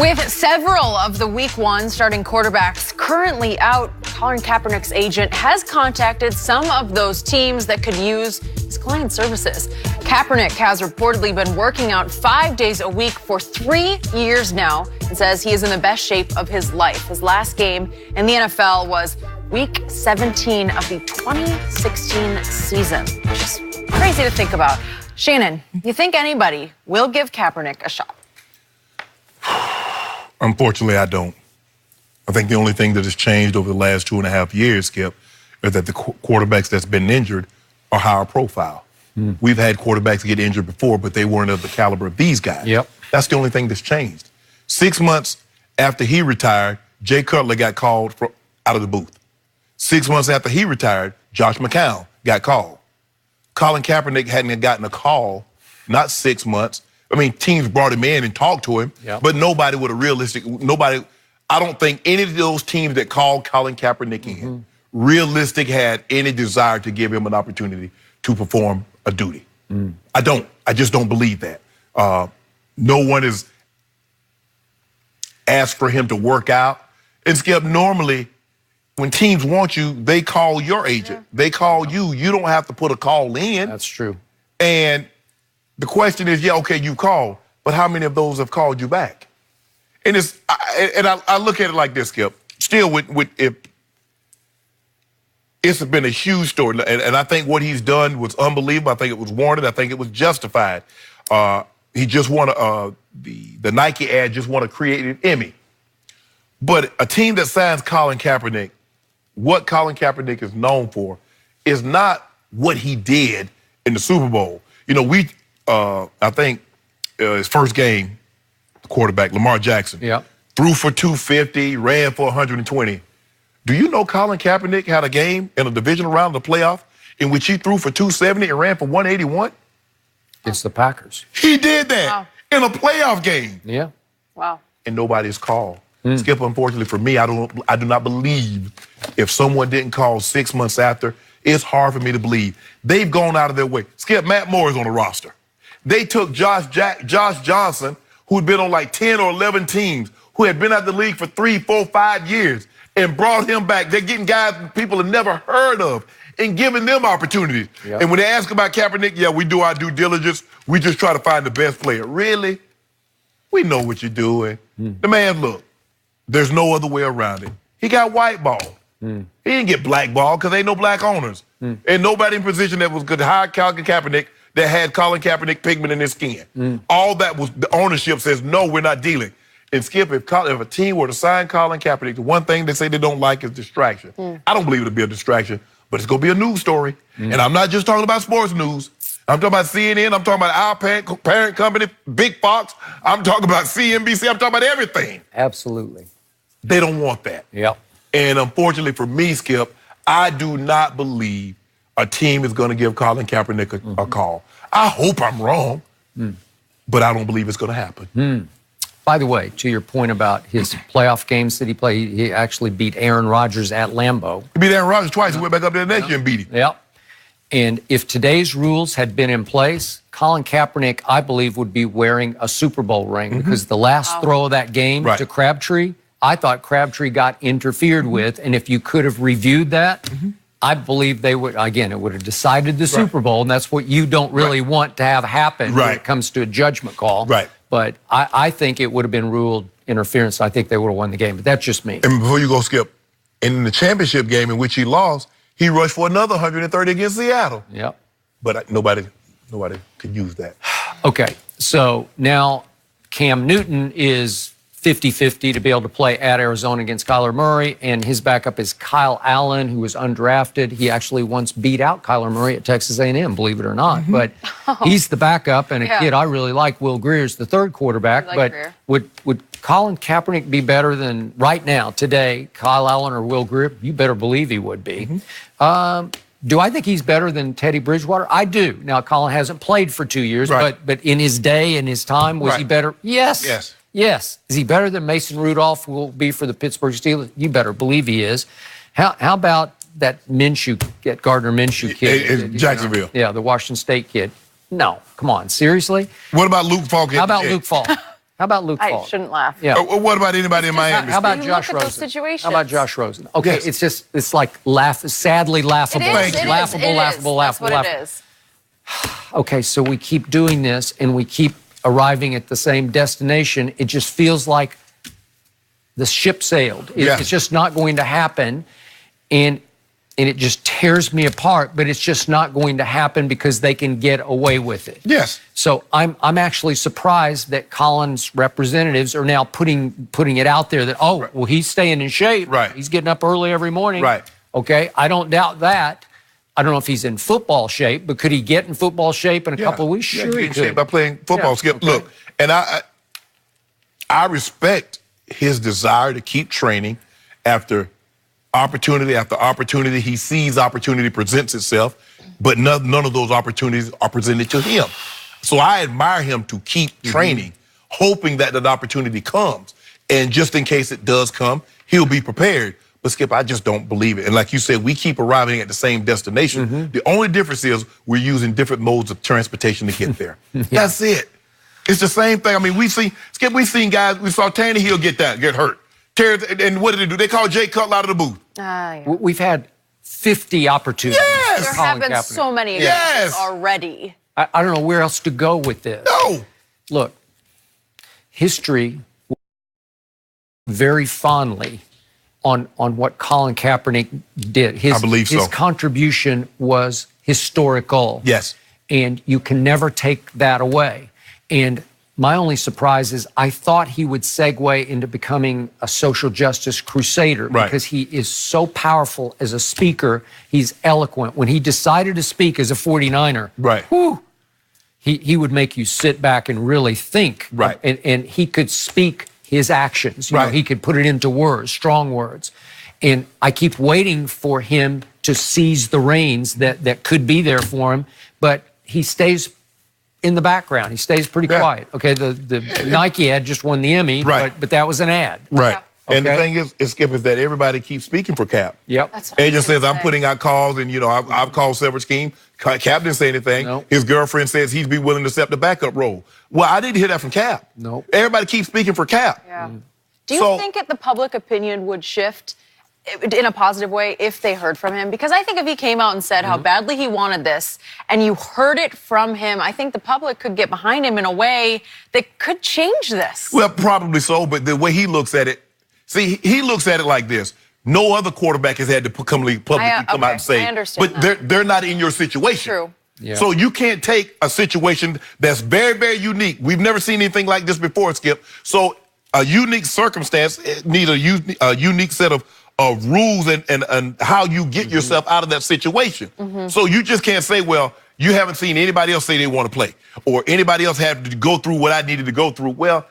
With several of the Week 1 starting quarterbacks currently out, Colin Kaepernick's agent has contacted some of those teams that could use his client services. Kaepernick has reportedly been working out 5 days a week for 3 years now and says he is in the best shape of his life. His last game in the NFL was Week 17 of the 2016 season, which is crazy to think about. Shannon, you think anybody will give Kaepernick a shot? Unfortunately, I don't. I think the only thing that has changed over the last 2.5 years, Skip, is that the quarterbacks that's been injured are higher profile. We've had quarterbacks get injured before, but they weren't of the caliber of these guys. Yep. That's the only thing that's changed. 6 months after he retired, Jay Cutler got called out of the booth. 6 months after he retired, Josh McCown got called. Colin Kaepernick hadn't gotten a call, not 6 months. I mean, teams brought him in and talked to him, but nobody with a realistic, I don't think any of those teams that called Colin Kaepernick in realistic had any desire to give him an opportunity to perform a duty. I just don't believe that. No one has asked for him to work out. And Skip, normally when teams want you, they call your agent. They call you. You don't have to put a call in. That's true. And the question is, okay, you called, but how many of those have called you back? And I look at it like this, Skip. Still, if it's been a huge story, and I think what he's done was unbelievable. I think it was warranted. I think it was justified. He just won the Nike ad just won a creative Emmy. But a team that signs Colin Kaepernick, what Colin Kaepernick is known for is not what he did in the Super Bowl. You know, I think his first game, the quarterback, Lamar Jackson, threw for 250, ran for 120. Do you know Colin Kaepernick had a game in a divisional round of the playoff in which he threw for 270 and ran for 181? It's the Packers. He did that in a playoff game. Yeah. Wow. And nobody's called. Skip, unfortunately for me, I do not believe if someone didn't call 6 months after, it's hard for me to believe. They've gone out of their way. Skip, Matt Moore is on the roster. They took Josh Johnson, who had been on like 10 or 11 teams, who had been out of the league for 3, 4, 5 years, and brought him back. They're getting guys people have never heard of and giving them opportunities. And when they ask about Kaepernick, we do our due diligence. We just try to find the best player. Really? We know what you're doing. The man, look, there's no other way around it. He got whiteballed. He didn't get blackballed because ain't no black owners. And nobody in position that was good to hire Colin Kaepernick that had Colin Kaepernick pigment in his skin. All that was, the ownership says, no, we're not dealing. And Skip, if a team were to sign Colin Kaepernick, the one thing they say they don't like is distraction. I don't believe it'll be a distraction, but it's going to be a news story. And I'm not just talking about sports news. I'm talking about CNN. I'm talking about our parent company, Big Fox. I'm talking about CNBC. I'm talking about everything. Absolutely. They don't want that. And unfortunately for me, Skip, I do not believe a team is going to give Colin Kaepernick a call. I hope I'm wrong, but I don't believe it's going to happen. By the way, to your point about his playoff games that he played, he actually beat Aaron Rodgers at Lambeau. He beat Aaron Rodgers twice. He went back up there the next year and beat him. And if today's rules had been in place, Colin Kaepernick, I believe, would be wearing a Super Bowl ring because the last throw of that game to Crabtree, I thought Crabtree got interfered with. And if you could have reviewed that, I believe they would, again, it would have decided the Super Bowl. And that's what you don't really want to have happen when it comes to a judgment call. But I think it would have been ruled interference. I think they would have won the game. But that's just me. And before you go, Skip, in the championship game in which he lost, he rushed for another 130 against Seattle. But nobody could use that. Okay, so now Cam Newton is 50-50 to be able to play at Arizona against Kyler Murray, and his backup is Kyle Allen, who was undrafted. He actually once beat out Kyler Murray at Texas A&M, believe it or not. But he's the backup, and a kid I really like, Will Greer's the third quarterback. But would Colin Kaepernick be better than, right now, today, Kyle Allen or Will Greer? You better believe he would be. Do I think he's better than Teddy Bridgewater? I do. Now, Colin hasn't played for 2 years, but in his day, in his time, was he better? Yes. Yes. Is he better than Mason Rudolph will be for the Pittsburgh Steelers? You better believe he is. How about that Gardner Minshew kid? In Jacksonville. Yeah, the Washington State kid. No, come on, seriously? What about Luke Falk? How about Luke Falk? How about Luke Falk? I shouldn't laugh. Yeah. What about anybody in Miami? How about You Josh look at Rosen? those situations. How about Josh Rosen? Okay, Yes. it's like sadly laughable. It is. Laughable. That's what it is. Okay, so we keep doing this and we keep arriving at the same destination. It just feels like the ship sailed. It's just not going to happen. And it just tears me apart, but it's just not going to happen because they can get away with it. Yes. So I'm actually surprised that Colin's representatives are now putting it out there that, well, he's staying in shape. Right. He's getting up early every morning. Right. Okay, I don't doubt that. I don't know if he's in football shape, but could he get in football shape in a couple of weeks? Sure, he he get in shape could. by playing football. Yeah, Skip, okay. look, and I respect his desire to keep training after opportunity after opportunity. He sees opportunity presents itself, but none of those opportunities are presented to him. So I admire him to keep training, hoping that that opportunity comes. And just in case it does come, he'll be prepared. But Skip, I just don't believe it. And like you said, we keep arriving at the same destination. The only difference is we're using different modes of transportation to get there. That's it. It's the same thing. I mean, we've seen guys, we saw Tannehill get hurt. And what did they do? They called Jay Cutler out of the booth. We've had 50 opportunities. Yes. There Colin have been Kaepernick. so many Yes. examples already. I don't know where else to go with this. No. Look, history very fondly on what Colin Kaepernick did. I believe so. His contribution was historical. Yes. And you can never take that away. And my only surprise is I thought he would segue into becoming a social justice crusader because he is so powerful as a speaker. He's eloquent. When he decided to speak as a 49er, he would make you sit back and really think. Right. And he could speak his actions. You know, he could put it into words, strong words. And I keep waiting for him to seize the reins that could be there for him, but he stays in the background. He stays pretty quiet. Okay, the Nike ad just won the Emmy, but that was an ad. Right. Okay. And the thing is, Skip, is that everybody keeps speaking for Cap. Yep. Agent says, I'm putting out calls, and, you know, I've called several schemes. Cap didn't say anything. Nope. His girlfriend says he'd be willing to accept the backup role. Well, I didn't hear that from Cap. Nope. Everybody keeps speaking for Cap. Yeah. Do you think the public opinion would shift in a positive way if they heard from him? Because I think if he came out and said how badly he wanted this and you heard it from him, I think the public could get behind him in a way that could change this. Well, probably so, but the way he looks at it, see, he looks at it like this. No other quarterback has had to publicly come out and say, I understand but they're not in your situation. True. Yeah. So you can't take a situation that's very, very unique. We've never seen anything like this before, Skip. So a unique circumstance needs a unique set of rules and how you get yourself out of that situation. So you just can't say, well, you haven't seen anybody else say they want to play, or anybody else had to go through what I needed to go through. Well,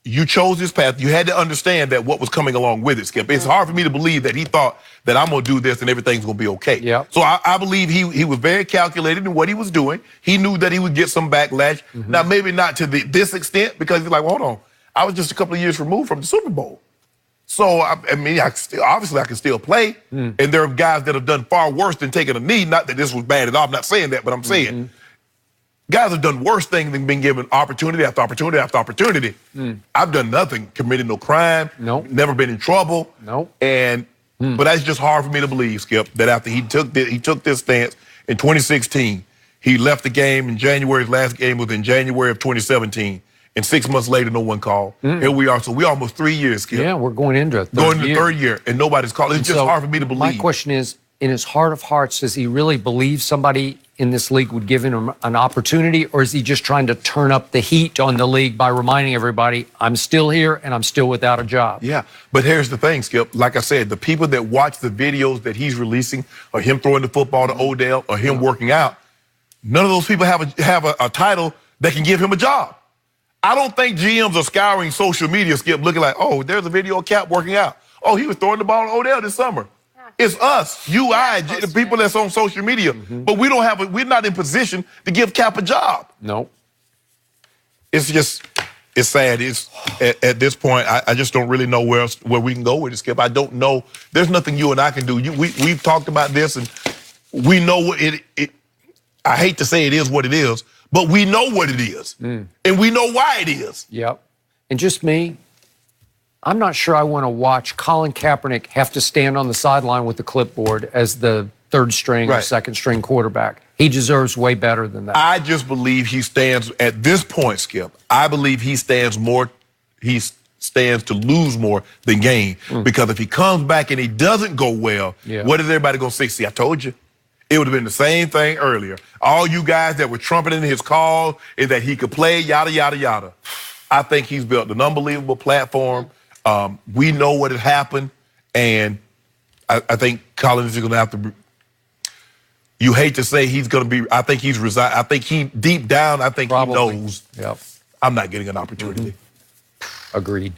you chose this path. You had to understand that what was coming along with it, Skip. It's hard for me to believe that he thought that I'm going to do this and everything's going to be okay. Yep. So I believe he was very calculated in what he was doing. He knew that he would get some backlash. Now, maybe not to this extent, because he's like, well, hold on. I was just a couple of years removed from the Super Bowl. So, I mean, obviously I can still play. And there are guys that have done far worse than taking a knee. Not that this was bad at all. I'm not saying that, but I'm saying guys have done worse things than being given opportunity after opportunity after opportunity. I've done nothing, committed no crime, never been in trouble. And but that's just hard for me to believe, Skip, that after he took this stance in 2016, he left the game in January. His last game was in January of 2017. And 6 months later, no one called. Here we are. So we're almost 3 years, Skip. Yeah, we're going into the third year, and nobody's calling. It's just hard for me to believe. My question is, in his heart of hearts, does he really believe somebody in this league would give him an opportunity, or is he just trying to turn up the heat on the league by reminding everybody, I'm still here and I'm still without a job? Yeah, but here's the thing, Skip. Like I said, the people that watch the videos that he's releasing, or him throwing the football to Odell, or him working out, none of those people have a title that can give him a job. I don't think GMs are scouring social media, Skip, looking like, oh, there's a video of Cap working out. Oh, he was throwing the ball to Odell this summer. It's us, the people that's on social media. But we're not in position to give Cap a job. No. It's sad. It's at this point, I just don't really know where we can go with it, Skip. I don't know. There's nothing you and I can do. We've talked about this, and we know what it I hate to say it is what it is, but we know what it is. And we know why it is. Yep. and just me, I'm not sure I want to watch Colin Kaepernick have to stand on the sideline with the clipboard as the third string or second string quarterback. He deserves way better than that. I just believe he stands, at this point, Skip, I believe he stands to lose more than gain. Because if he comes back and he doesn't go well, what is everybody going to say? See, I told you. It would have been the same thing earlier. All you guys that were trumpeting his call and that he could play, yada, yada, yada. I think he's built an unbelievable platform. We know what had happened, and I think Colin is going to have to. You hate to say he's going to be. I think he's resigned. I think deep down, I think Probably. he knows. I'm not getting an opportunity. Agreed.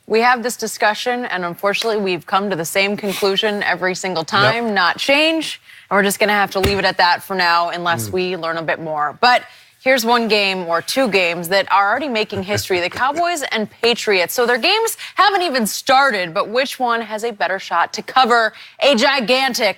We have this discussion, and unfortunately, we've come to the same conclusion every single time, not change. And we're just going to have to leave it at that for now unless we learn a bit more. But here's one game or two games that are already making history, the Cowboys and Patriots. So their games haven't even started, but which one has a better shot to cover a gigantic